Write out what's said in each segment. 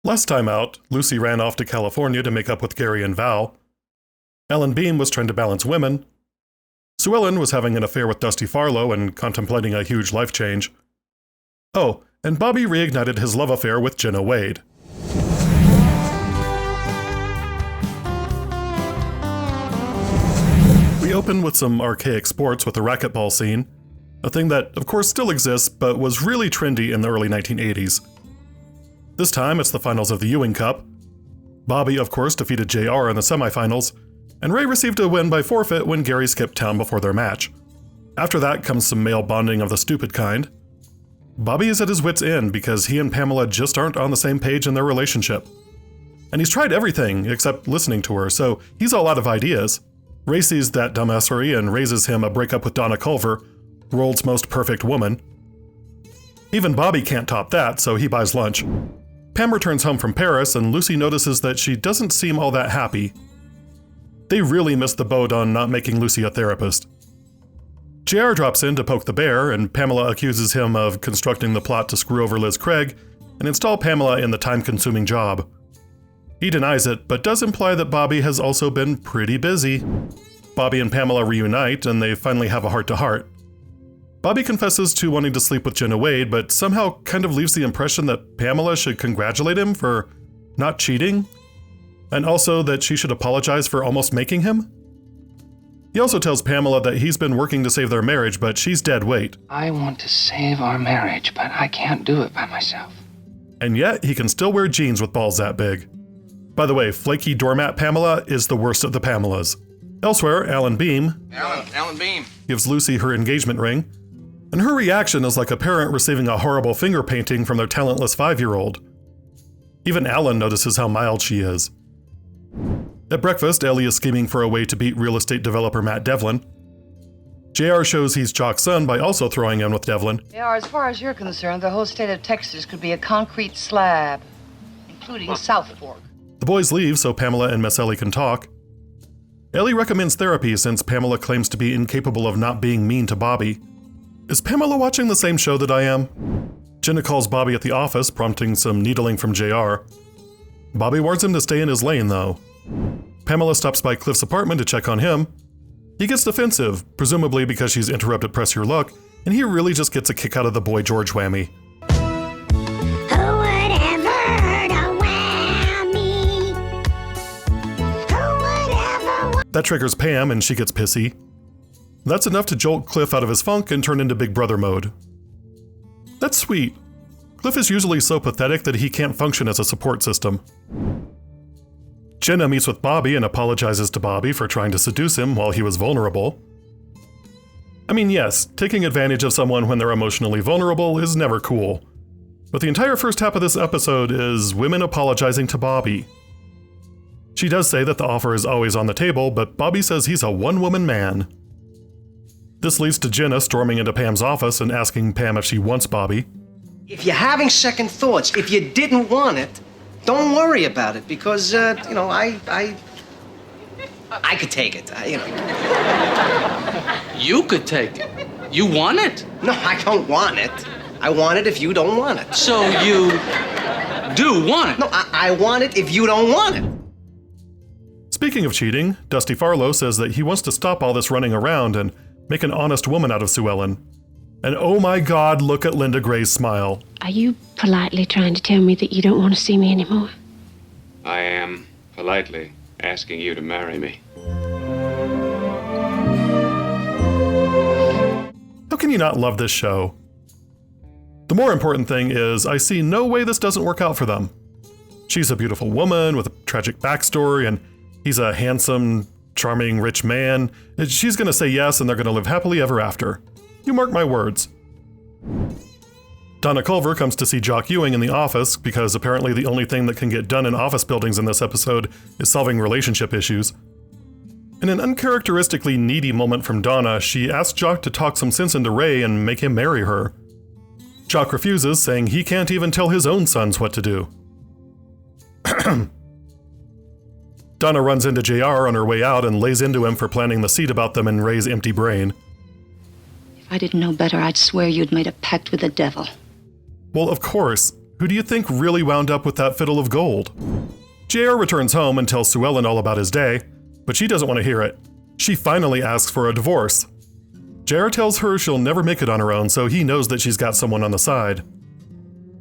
Last time out, Lucy ran off to California to make up with Gary and Val. Ellen Beam was trying to balance women. Sue Ellen was having an affair with Dusty Farlow and contemplating a huge life change. Oh, and Bobby reignited his love affair with Jenna Wade. We open with some archaic sports with a racquetball scene, a thing that, of course, still exists, but was really trendy in the early 1980s. This time, it's the finals of the Ewing Cup. Bobby, of course, defeated JR in the semifinals, and Ray received a win by forfeit when Gary skipped town before their match. After that comes some male bonding of the stupid kind. Bobby is at his wit's end because he and Pamela just aren't on the same page in their relationship. And he's tried everything except listening to her, so he's all out of ideas. Ray sees that dumbassery and raises him a breakup with Donna Culver, world's most perfect woman. Even Bobby can't top that, so he buys lunch. Pam returns home from Paris, and Lucy notices that she doesn't seem all that happy. They really missed the boat on not making Lucy a therapist. JR drops in to poke the bear, and Pamela accuses him of constructing the plot to screw over Liz Craig and install Pamela in the time-consuming job. He denies it, but does imply that Bobby has also been pretty busy. Bobby and Pamela reunite, and they finally have a heart-to-heart. Bobby confesses to wanting to sleep with Jenna Wade, but somehow kind of leaves the impression that Pamela should congratulate him for not cheating, and also that she should apologize for almost making him. He also tells Pamela that he's been working to save their marriage, but she's dead weight. I want to save our marriage, but I can't do it by myself. And yet, he can still wear jeans with balls that big. By the way, flaky doormat Pamela is the worst of the Pamelas. Elsewhere, Ellen Beam gives Lucy her engagement ring, and her reaction is like a parent receiving a horrible finger painting from their talentless 5-year-old. Even Alan notices how mild she is. At breakfast, Ellie is scheming for a way to beat real estate developer Matt Devlin. JR shows he's Jock's son by also throwing in with Devlin. JR, as far as you're concerned, the whole state of Texas could be a concrete slab, including South Fork. The boys leave so Pamela and Miss Ellie can talk. Ellie recommends therapy since Pamela claims to be incapable of not being mean to Bobby. Is Pamela watching the same show that I am? Jenna calls Bobby at the office, prompting some needling from JR. Bobby warns him to stay in his lane, though. Pamela stops by Cliff's apartment to check on him. He gets defensive, presumably because she's interrupted Press Your Luck, and he really just gets a kick out of the Boy George whammy. That triggers Pam, and she gets pissy. That's enough to jolt Cliff out of his funk and turn into Big Brother mode. That's sweet. Cliff is usually so pathetic that he can't function as a support system. Jenna meets with Bobby and apologizes to Bobby for trying to seduce him while he was vulnerable. I mean, yes, taking advantage of someone when they're emotionally vulnerable is never cool. But the entire first half of this episode is women apologizing to Bobby. She does say that the offer is always on the table, but Bobby says he's a one-woman man. This leads to Jenna storming into Pam's office and asking Pam if she wants Bobby. If you're having second thoughts, if you didn't want it, don't worry about it because, I could take it. You could take it. You want it? No, I don't want it. I want it if you don't want it. So you do want it? No, I want it if you don't want it. Speaking of cheating, Dusty Farlow says that he wants to stop all this running around and make an honest woman out of Sue Ellen. And oh my God, look at Linda Gray's smile. Are you politely trying to tell me that you don't want to see me anymore? I am politely asking you to marry me. How can you not love this show? The more important thing is, I see no way this doesn't work out for them. She's a beautiful woman with a tragic backstory, and he's a handsome, charming, rich man. She's gonna say yes, and they're gonna live happily ever after. You mark my words. Donna Culver comes to see Jock Ewing in the office because apparently the only thing that can get done in office buildings in this episode is solving relationship issues. In an uncharacteristically needy moment from Donna, she asks Jock to talk some sense into Ray and make him marry her. Jock refuses, saying he can't even tell his own sons what to do. Donna runs into JR on her way out and lays into him for planting the seed about them in Ray's empty brain. If I didn't know better, I'd swear you'd made a pact with the devil. Well, of course. who do you think really wound up with that fiddle of gold? JR returns home and tells Sue Ellen all about his day, but she doesn't want to hear it. She finally asks for a divorce. JR tells her she'll never make it on her own, so he knows that she's got someone on the side.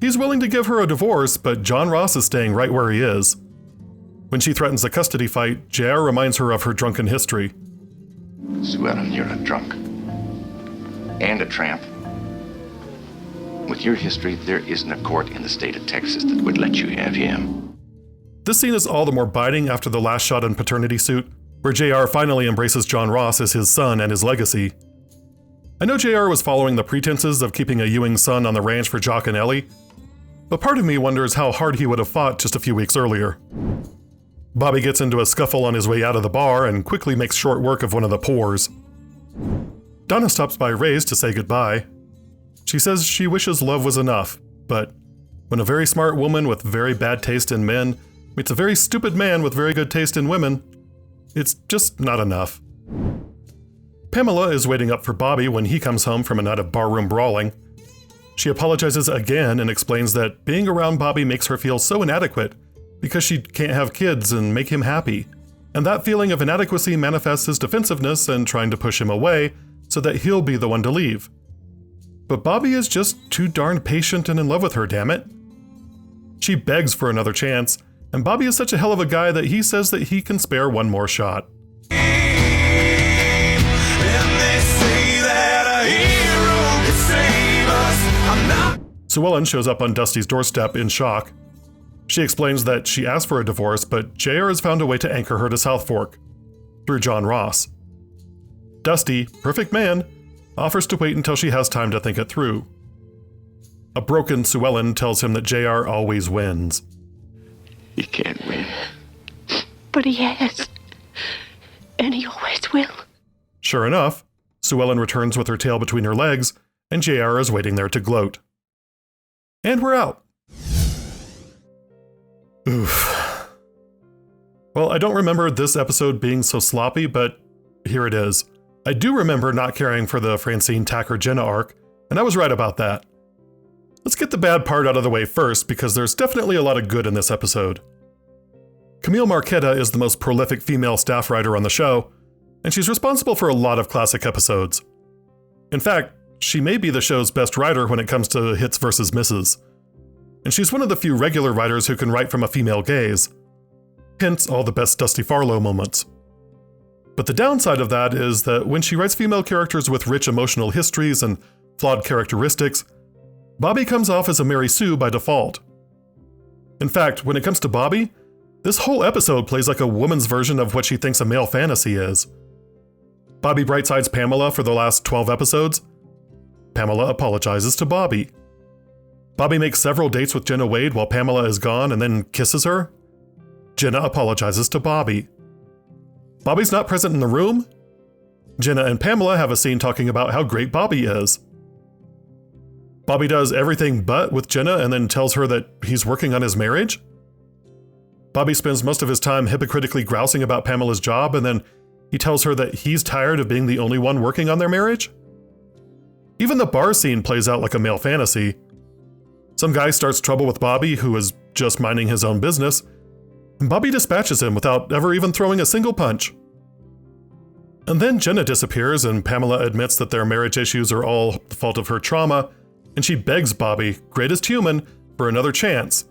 He's willing to give her a divorce, but John Ross is staying right where he is. When she threatens a custody fight, JR reminds her of her drunken history. Sue Ellen, you're a drunk. And a tramp. With your history, there isn't a court in the state of Texas that would let you have him. This scene is all the more biting after the last shot in paternity suit, where JR finally embraces John Ross as his son and his legacy. I know JR was following the pretenses of keeping a Ewing son on the ranch for Jock and Ellie, but part of me wonders how hard he would have fought just a few weeks earlier. Bobby gets into a scuffle on his way out of the bar and quickly makes short work of one of the poors. Donna stops by Ray's to say goodbye. She says she wishes love was enough, but when a very smart woman with very bad taste in men meets a very stupid man with very good taste in women, it's just not enough. Pamela is waiting up for Bobby when he comes home from a night of barroom brawling. She apologizes again and explains that being around Bobby makes her feel so inadequate because she can't have kids and make him happy. And that feeling of inadequacy manifests as defensiveness and trying to push him away so that he'll be the one to leave. But Bobby is just too darn patient and in love with her, damn it. She begs for another chance, and Bobby is such a hell of a guy that he says that he can spare one more shot. Sue Ellen shows up on Dusty's doorstep in shock. She explains that she asked for a divorce, but JR has found a way to anchor her to South Fork, through John Ross. Dusty, perfect man, offers to wait until she has time to think it through. A broken Sue Ellen tells him that JR always wins. He can't win. But he has. And he always will. Sure enough, Sue Ellen returns with her tail between her legs, and JR is waiting there to gloat. And we're out. Oof. Well, I don't remember this episode being so sloppy, but here it is. I do remember not caring for the Francine, Tacker, Jenna arc, and I was right about that. Let's get the bad part out of the way first, because there's definitely a lot of good in this episode. Camille Marchetta is the most prolific female staff writer on the show, and she's responsible for a lot of classic episodes. In fact, she may be the show's best writer when it comes to hits versus misses. And she's one of the few regular writers who can write from a female gaze. Hence all the best Dusty Farlow moments. But the downside of that is that when she writes female characters with rich emotional histories and flawed characteristics, Bobby comes off as a Mary Sue by default. In fact, when it comes to Bobby, this whole episode plays like a woman's version of what she thinks a male fantasy is. Bobby brightsides Pamela for the last 12 episodes. Pamela apologizes to Bobby. Bobby makes several dates with Jenna Wade while Pamela is gone and then kisses her. Jenna apologizes to Bobby. Bobby's not present in the room. Jenna and Pamela have a scene talking about how great Bobby is. Bobby does everything but with Jenna and then tells her that he's working on his marriage. Bobby spends most of his time hypocritically grousing about Pamela's job, and then he tells her that he's tired of being the only one working on their marriage. Even the bar scene plays out like a male fantasy. Some guy starts trouble with Bobby, who is just minding his own business, and Bobby dispatches him without ever even throwing a single punch. And then Jenna disappears, and Pamela admits that their marriage issues are all the fault of her trauma, and she begs Bobby, greatest human, for another chance,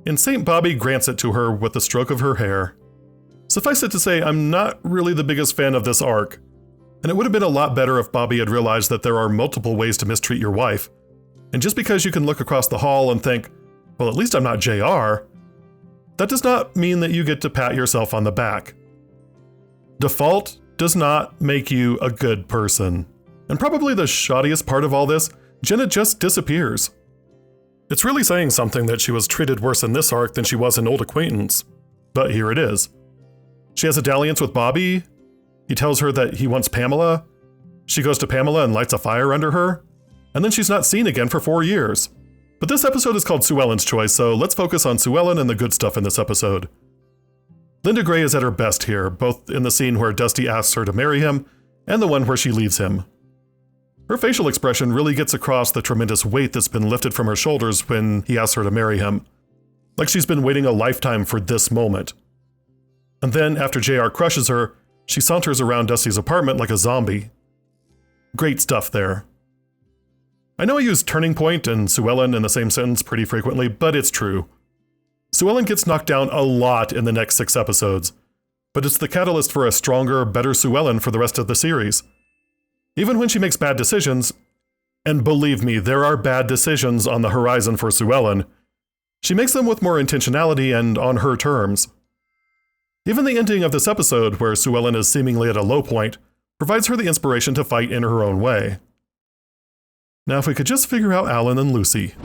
and St. Bobby grants it to her with a stroke of her hair. Suffice it to say, I'm not really the biggest fan of this arc, and it would have been a lot better if Bobby had realized that there are multiple ways to mistreat your wife. And just because you can look across the hall and think, well, at least I'm not JR, that does not mean that you get to pat yourself on the back. Default does not make you a good person. And probably the shoddiest part of all this, Jenna just disappears. It's really saying something that she was treated worse in this arc than she was in Old Acquaintance. But here it is. She has a dalliance with Bobby. He tells her that he wants Pamela. She goes to Pamela and lights a fire under her. And then she's not seen again for 4 years. But this episode is called Sue Ellen's Choice, so let's focus on Sue Ellen and the good stuff in this episode. Linda Gray is at her best here, both in the scene where Dusty asks her to marry him and the one where she leaves him. Her facial expression really gets across the tremendous weight that's been lifted from her shoulders when he asks her to marry him. Like she's been waiting a lifetime for this moment. And then, after JR crushes her, she saunters around Dusty's apartment like a zombie. Great stuff there. I know I use Turning Point and Sue Ellen in the same sentence pretty frequently, but it's true. Sue Ellen gets knocked down a lot in the next 6 episodes, but it's the catalyst for a stronger, better Sue Ellen for the rest of the series. Even when she makes bad decisions, and believe me, there are bad decisions on the horizon for Sue Ellen, she makes them with more intentionality and on her terms. Even the ending of this episode, where Sue Ellen is seemingly at a low point, provides her the inspiration to fight in her own way. Now if we could just figure out Alan and Lucy.